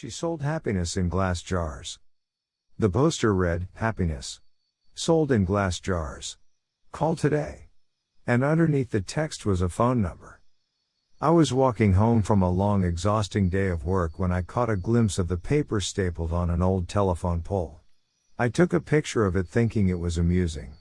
She sold happiness in glass jars. The poster read, "Happiness. Sold in glass jars. Call today." And underneath the text was a phone number. I was walking home from a long, exhausting day of work when I caught a glimpse of the paper stapled on an old telephone pole. I took a picture of it thinking it was amusing.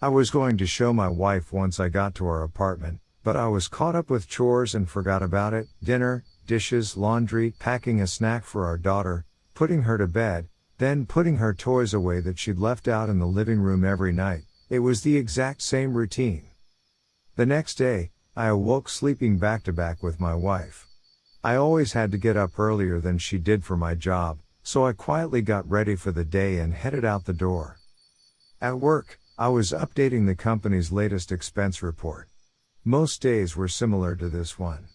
I was going to show my wife once I got to our apartment, but I was caught up with chores and forgot about it: dinner, dishes, laundry, packing a snack for our daughter, putting her to bed, then putting her toys away that she'd left out in the living room every night. It was the exact same routine. The next day, I awoke sleeping back to back with my wife. I always had to get up earlier than she did for my job, so I quietly got ready for the day and headed out the door. At work, I was updating the company's latest expense report. Most days were similar to this one.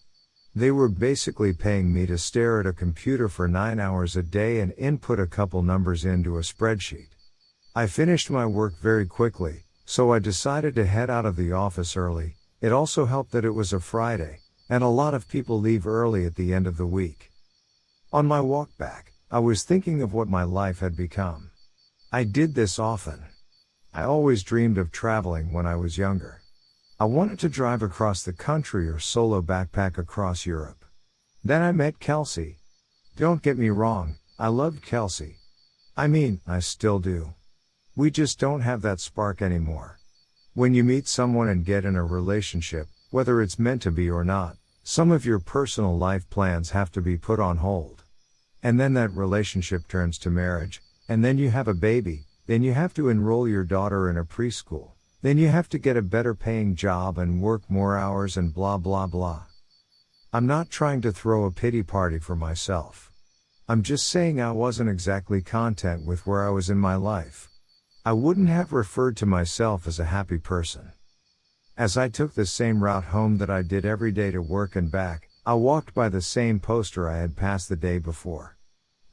They were basically paying me to stare at a computer for 9 hours a day and input a couple numbers into a spreadsheet. I finished my work very quickly, so I decided to head out of the office early. It also helped that it was a Friday, and a lot of people leave early at the end of the week. On my walk back, I was thinking of what my life had become. I did this often. I always dreamed of traveling when I was younger. I wanted to drive across the country or solo backpack across Europe. Then I met Kelsey. Don't get me wrong, I loved Kelsey. I still do. We just don't have that spark anymore. When you meet someone and get in a relationship, whether it's meant to be or not, some of your personal life plans have to be put on hold. And then that relationship turns to marriage, and then you have a baby, then you have to enroll your daughter in a preschool. Then you have to get a better paying job and work more hours and blah blah blah. I'm not trying to throw a pity party for myself. I'm just saying I wasn't exactly content with where I was in my life. I wouldn't have referred to myself as a happy person. As I took the same route home that I did every day to work and back, I walked by the same poster I had passed the day before.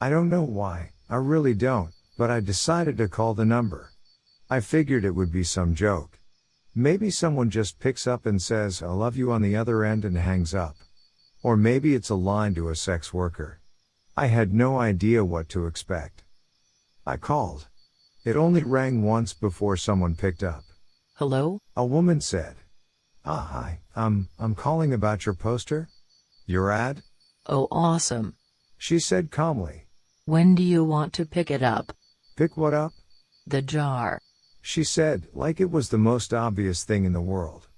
I don't know why, I really don't, but I decided to call the number. I figured it would be some joke. Maybe someone just picks up and says, "I love you" on the other end and hangs up. Or maybe it's a line to a sex worker. I had no idea what to expect. I called. It only rang once before someone picked up. Hello? A woman said. Hi, I'm calling about your poster? Your ad? Oh, awesome. She said calmly. When do you want to pick it up? Pick what up? The jar. She said, like it was the most obvious thing in the world.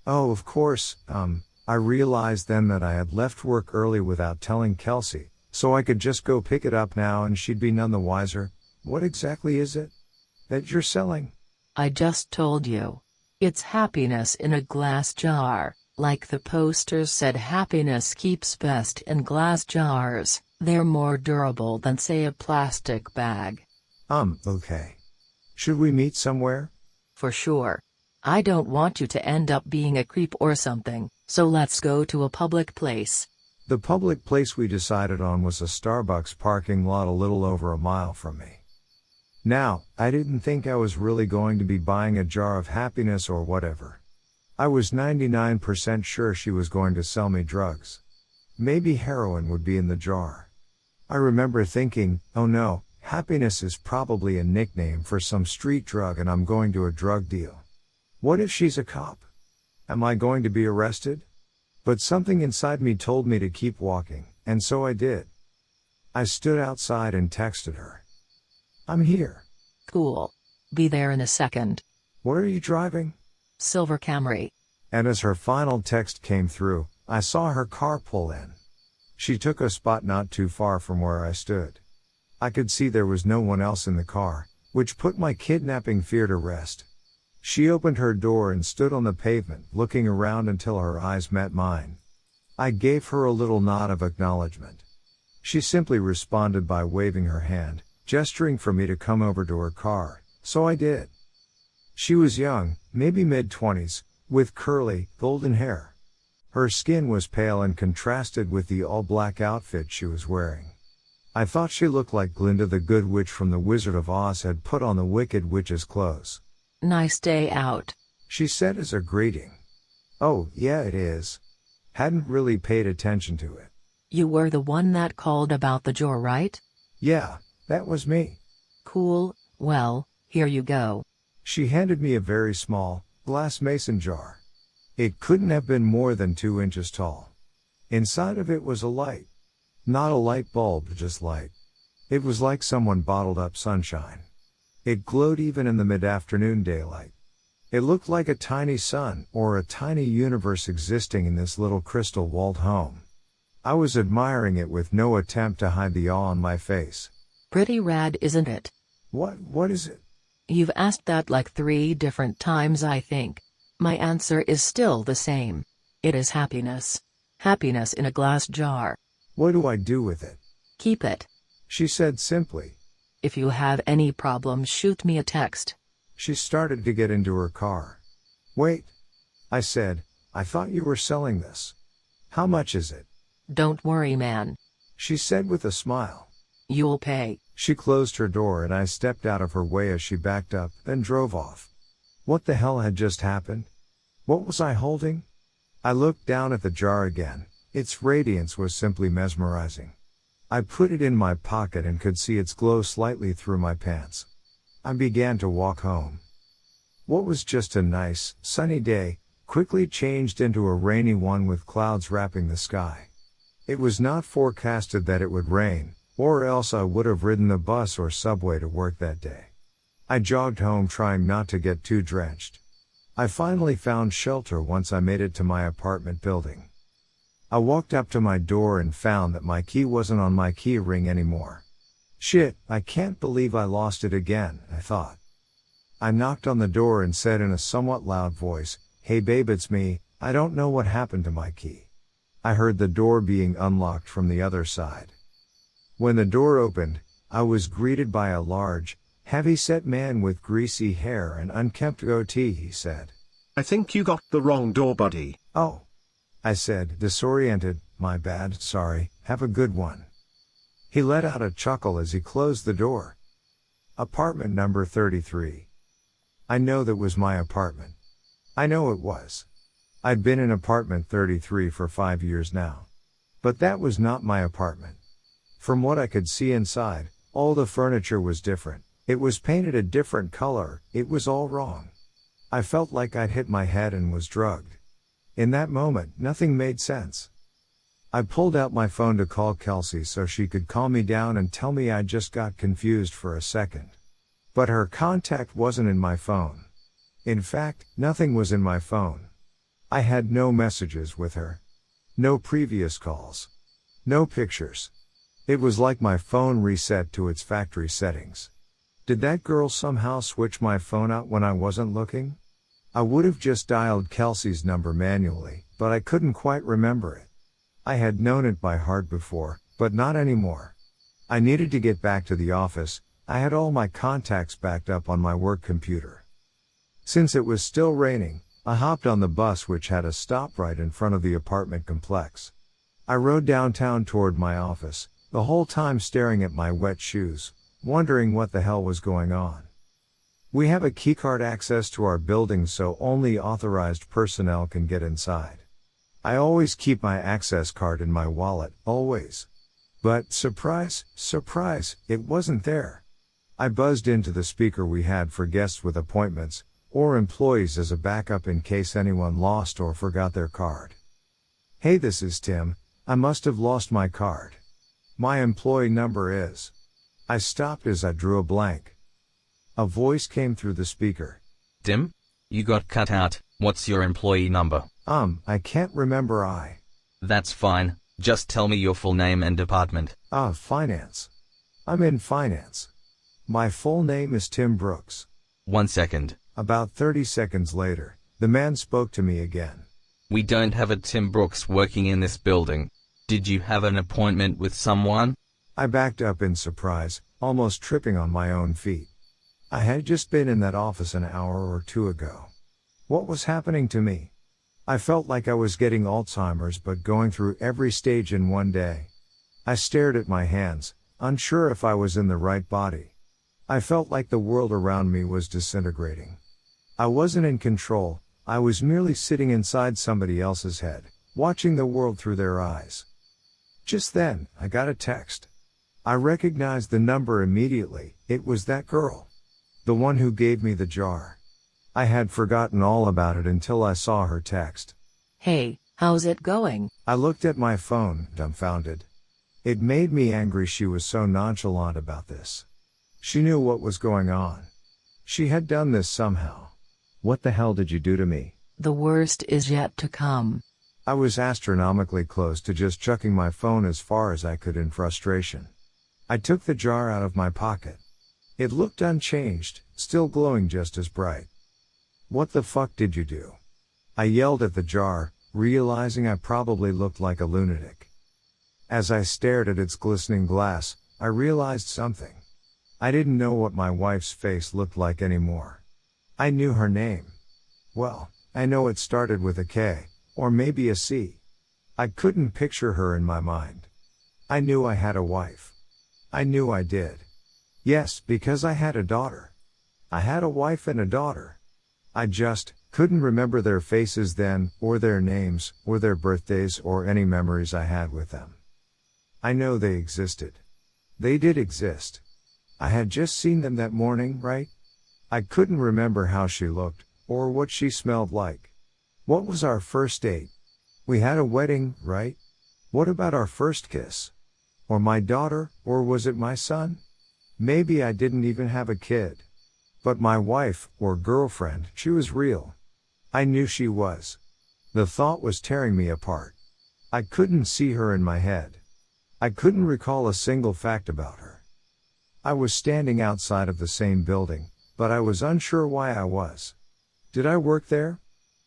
Oh, of course, I realized then that I had left work early without telling Kelsey, so I could just go pick it up now and she'd be none the wiser. What exactly is it that you're selling? I just told you. It's happiness in a glass jar. Like the poster said, happiness keeps best in glass jars. They're more durable than, say, a plastic bag. Okay. Should we meet somewhere? For sure. I don't want you to end up being a creep or something, so let's go to a public place. The public place we decided on was a Starbucks parking lot a little over a mile from me. Now, I didn't think I was really going to be buying a jar of happiness or whatever. I was 99% sure she was going to sell me drugs. Maybe heroin would be in the jar. I remember thinking, oh no, happiness is probably a nickname for some street drug and I'm going to a drug deal. What if she's a cop? Am I going to be arrested? But something inside me told me to keep walking, and so I did. I stood outside and texted her. I'm here. Cool. Be there in a second. What are you driving? Silver Camry. And as her final text came through, I saw her car pull in. She took a spot not too far from where I stood. I could see there was no one else in the car, which put my kidnapping fear to rest. She opened her door and stood on the pavement, looking around until her eyes met mine. I gave her a little nod of acknowledgement. She simply responded by waving her hand, gesturing for me to come over to her car, so I did. She was young, maybe mid-20s, with curly, golden hair. Her skin was pale and contrasted with the all-black outfit she was wearing. I thought she looked like Glinda the Good Witch from The Wizard of Oz had put on the Wicked Witch's clothes. Nice day out, she said as a greeting. Oh, yeah, it is. Hadn't really paid attention to it. You were the one that called about the jar, right? Yeah, that was me. Cool, well, here you go. She handed me a very small, glass mason jar. It couldn't have been more than 2 inches tall. Inside of it was a light. Not a light bulb, just light. It was like someone bottled up sunshine. It glowed even in the mid-afternoon daylight. It looked like a tiny sun, or a tiny universe existing in this little crystal-walled home. I was admiring it with no attempt to hide the awe on my face. Pretty rad, isn't it? What is it? You've asked that like 3 different times, I think. My answer is still the same. It is happiness. Happiness in a glass jar. What do I do with it? Keep it. She said simply. If you have any problems, shoot me a text. She started to get into her car. Wait. I said, I thought you were selling this. How much is it? Don't worry, man. She said with a smile. You'll pay. She closed her door and I stepped out of her way as she backed up, then drove off. What the hell had just happened? What was I holding? I looked down at the jar again. Its radiance was simply mesmerizing. I put it in my pocket and could see its glow slightly through my pants. I began to walk home. What was just a nice, sunny day, quickly changed into a rainy one with clouds wrapping the sky. It was not forecasted that it would rain, or else I would have ridden the bus or subway to work that day. I jogged home trying not to get too drenched. I finally found shelter once I made it to my apartment building. I walked up to my door and found that my key wasn't on my key ring anymore. Shit, I can't believe I lost it again, I thought. I knocked on the door and said in a somewhat loud voice, "Hey babe, it's me, I don't know what happened to my key." I heard the door being unlocked from the other side. When the door opened, I was greeted by a large, heavy-set man with greasy hair and unkempt goatee. He said, I think you got the wrong door, buddy. "Oh," I said, disoriented, "my bad, sorry, have a good one." He let out a chuckle as he closed the door. Apartment number 33. I know that was my apartment. I know it was. I'd been in apartment 33 for 5 years now. But that was not my apartment. From what I could see inside, all the furniture was different. It was painted a different color. It was all wrong. I felt like I'd hit my head and was drugged. In that moment, nothing made sense. I pulled out my phone to call Kelsey so she could calm me down and tell me I just got confused for a second. But her contact wasn't in my phone. In fact, nothing was in my phone. I had no messages with her. No previous calls. No pictures. It was like my phone reset to its factory settings. Did that girl somehow switch my phone out when I wasn't looking? I would have just dialed Kelsey's number manually, but I couldn't quite remember it. I had known it by heart before, but not anymore. I needed to get back to the office. I had all my contacts backed up on my work computer. Since it was still raining, I hopped on the bus which had a stop right in front of the apartment complex. I rode downtown toward my office, the whole time staring at my wet shoes, wondering what the hell was going on. We have a keycard access to our building so only authorized personnel can get inside. I always keep my access card in my wallet, always. But, surprise, surprise, it wasn't there. I buzzed into the speaker we had for guests with appointments, or employees as a backup in case anyone lost or forgot their card. "Hey, this is Tim. I must have lost my card. My employee number is..." I stopped as I drew a blank. A voice came through the speaker. "Tim? You got cut out. What's your employee number?" I can't remember. That's fine. Just tell me your full name and department." Finance. I'm in finance. My full name is Tim Brooks. 1 second. About 30 seconds later, the man spoke to me again. "We don't have a Tim Brooks working in this building. Did you have an appointment with someone?" I backed up in surprise, almost tripping on my own feet. I had just been in that office an hour or two ago. What was happening to me? I felt like I was getting Alzheimer's but going through every stage in one day. I stared at my hands, unsure if I was in the right body. I felt like the world around me was disintegrating. I wasn't in control, I was merely sitting inside somebody else's head, watching the world through their eyes. Just then, I got a text. I recognized the number immediately. It was that girl. The one who gave me the jar. I had forgotten all about it until I saw her text. Hey, how's it going? I looked at my phone, dumbfounded. It made me angry she was so nonchalant about this. She knew what was going on. She had done this somehow. What the hell did you do to me? The worst is yet to come. I was astronomically close to just chucking my phone as far as I could in frustration. I took the jar out of my pocket. It looked unchanged, still glowing just as bright. What the fuck did you do? I yelled at the jar, realizing I probably looked like a lunatic. As I stared at its glistening glass, I realized something. I didn't know what my wife's face looked like anymore. I knew her name. Well, I know it started with a K, or maybe a C. I couldn't picture her in my mind. I knew I had a wife. I knew I did. Yes, because I had a daughter. I had a wife and a daughter. I just couldn't remember their faces then, or their names, or their birthdays, or any memories I had with them. I know they existed. They did exist. I had just seen them that morning, right? I couldn't remember how she looked, or what she smelled like. What was our first date? We had a wedding, right? What about our first kiss? Or my daughter, or was it my son? Maybe I didn't even have a kid. But my wife, or girlfriend, she was real. I knew she was. The thought was tearing me apart. I couldn't see her in my head. I couldn't recall a single fact about her. I was standing outside of the same building, but I was unsure why I was. Did I work there?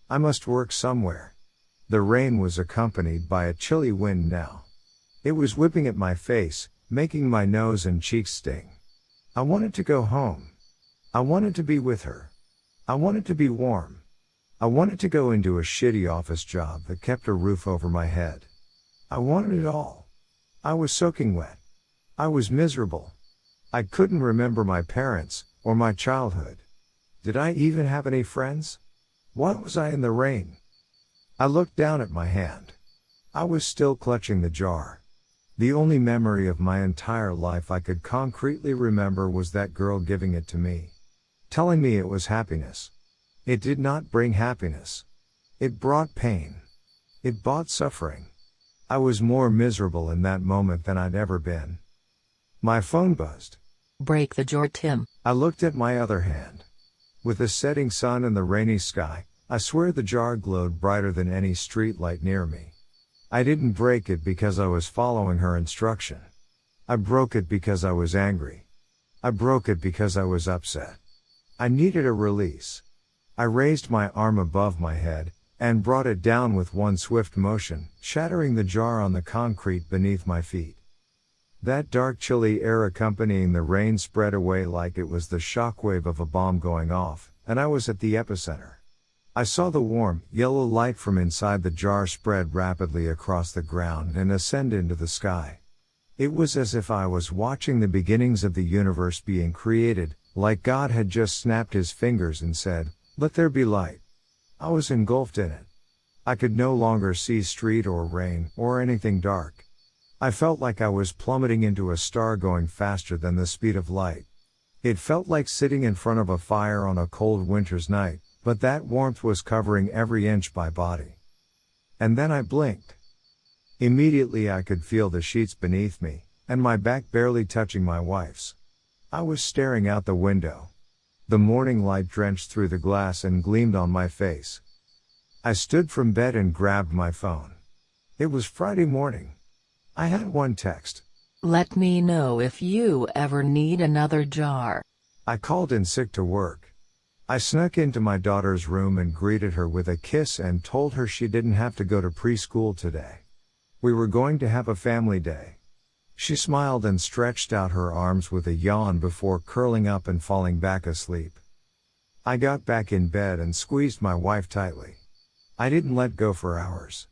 I must work somewhere. The rain was accompanied by a chilly wind now. It was whipping at my face, making my nose and cheeks sting. I wanted to go home. I wanted to be with her. I wanted to be warm. I wanted to go into a shitty office job that kept a roof over my head. I wanted it all. I was soaking wet. I was miserable. I couldn't remember my parents, or my childhood. Did I even have any friends? Why was I in the rain? I looked down at my hand. I was still clutching the jar. The only memory of my entire life I could concretely remember was that girl giving it to me. Telling me it was happiness. It did not bring happiness. It brought pain. It brought suffering. I was more miserable in that moment than I'd ever been. My phone buzzed. Break the jar, Tim. I looked at my other hand. With the setting sun and the rainy sky, I swear the jar glowed brighter than any street light near me. I didn't break it because I was following her instruction. I broke it because I was angry. I broke it because I was upset. I needed a release. I raised my arm above my head, and brought it down with one swift motion, shattering the jar on the concrete beneath my feet. That dark chilly air accompanying the rain spread away like it was the shockwave of a bomb going off, and I was at the epicenter. I saw the warm, yellow light from inside the jar spread rapidly across the ground and ascend into the sky. It was as if I was watching the beginnings of the universe being created, like God had just snapped his fingers and said, "Let there be light." I was engulfed in it. I could no longer see street or rain, or anything dark. I felt like I was plummeting into a star going faster than the speed of light. It felt like sitting in front of a fire on a cold winter's night, but that warmth was covering every inch of my body. And then I blinked. Immediately I could feel the sheets beneath me, and my back barely touching my wife's. I was staring out the window. The morning light drenched through the glass and gleamed on my face. I stood from bed and grabbed my phone. It was Friday morning. I had one text. Let me know if you ever need another jar. I called in sick to work. I snuck into my daughter's room and greeted her with a kiss and told her she didn't have to go to preschool today. We were going to have a family day. She smiled and stretched out her arms with a yawn before curling up and falling back asleep. I got back in bed and squeezed my wife tightly. I didn't let go for hours.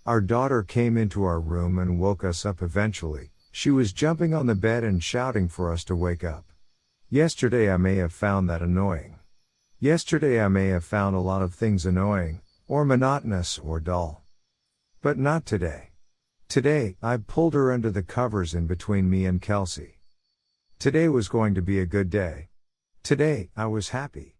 Our daughter came into our room and woke us up eventually. She was jumping on the bed and shouting for us to wake up. Yesterday I may have found that annoying. Yesterday I may have found a lot of things annoying, or monotonous, or dull. But not today. Today, I pulled her under the covers in between me and Kelsey. Today was going to be a good day. Today, I was happy.